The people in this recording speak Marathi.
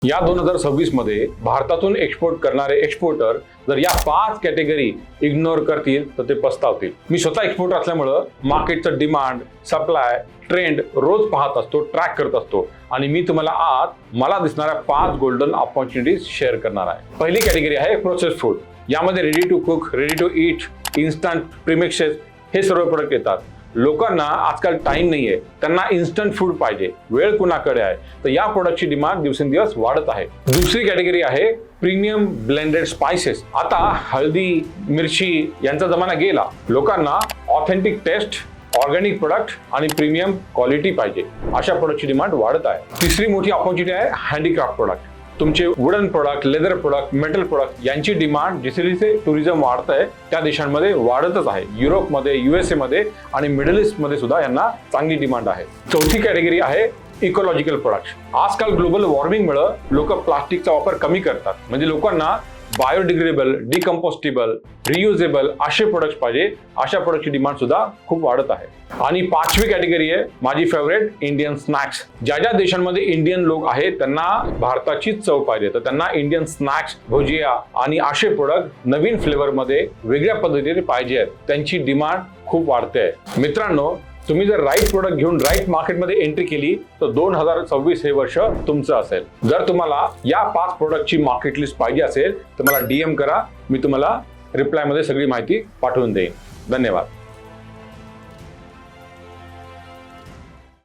या 2026 मध्ये भारतातून एक्सपोर्ट करणारे एक्सपोर्टर जर या 5 कॅटेगरी इग्नोर करतील तर ते पस्तावतील। मी स्वतः एक्सपोर्टर असल्यामुळं मार्केटचं डिमांड, सप्लाय, ट्रेंड रोज पाहत असतो, ट्रॅक करत असतो आणि मी तुम्हाला आज मला दिसणाऱ्या 5 गोल्डन ऑपॉर्च्युनिटीज शेअर करणार आहे। पहिली कॅटेगरी आहे प्रोसेस्ड फूड। यामध्ये ready to cook, ready to eat, instant, premixes हे सर्व प्रोडक्ट येतात। लोकांना आजकाल टाइम नाहीये, त्यांना इन्स्टंट फूड पाहिजे, वेळ कुणाकडे आहे, तर या प्रोडक्टची डिमांड दिवसेंदिवस वाढत आहे। दुसरी कॅटेगरी आहे प्रीमियम ब्लेंडेड स्पाइसेस। आता हळदी, मिरची यांचा जमाना गेला, लोकांना ऑथेंटिक टेस्ट, ऑर्गॅनिक प्रोडक्ट आणि प्रीमियम क्वालिटी पाहिजे, अशा प्रोडक्टची डिमांड वाढत आहे। तिसरी मोठी ऑपॉर्च्युनिटी आहे हँडीक्राफ्ट प्रोडक्ट। तुमचे wooden product, leather product, metal product यांची डिमांड जसे जसे टुरिझम वाढत आहे त्या देशांमध्ये वाढतच आहे। युरोपमध्ये, USA मध्ये आणि मिडल ईस्ट मध्ये सुद्धा यांना चांगली डिमांड आहे। चौथी कॅटेगरी आहे इकोलॉजिकल प्रोडक्ट्स। आजकाल ग्लोबल वॉर्मिंगमुळे लोक प्लास्टिकचा वापर कमी करतात, म्हणजे लोकांना बायोडिग्रेडेबल, डिकम्पोस्टेबल, रियुजेबल असे प्रोडक्ट्स पाहिजे, अशा प्रोडक्टची डिमांड सुद्धा खूप वाढत आहे। आणि पाचवी कॅटेगरी आहे माझी फेवरेट, इंडियन स्नॅक्स। ज्या ज्या देशांमध्ये इंडियन लोक आहेत त्यांना भारताची चव पाहिजे, तर त्यांना इंडियन स्नॅक्स, भुजिया आणि असे प्रोडक्ट नवीन फ्लेवर मध्ये वेगळ्या पद्धतीने पाहिजे आहेत, त्यांची डिमांड खूप वाढते आहे। मित्रांनो, तुम्ही जर राईट प्रोडक्ट घेऊन राईट मार्केटमध्ये एंट्री केली तर 2026 हे वर्ष तुमचं असेल। जर तुम्हाला या 5 प्रोडक्टची मार्केट लिस्ट पाहिजे असेल तर मला DM करा, मी तुम्हाला रिप्लाय मध्ये सगळी माहिती पाठवून देईन। धन्यवाद।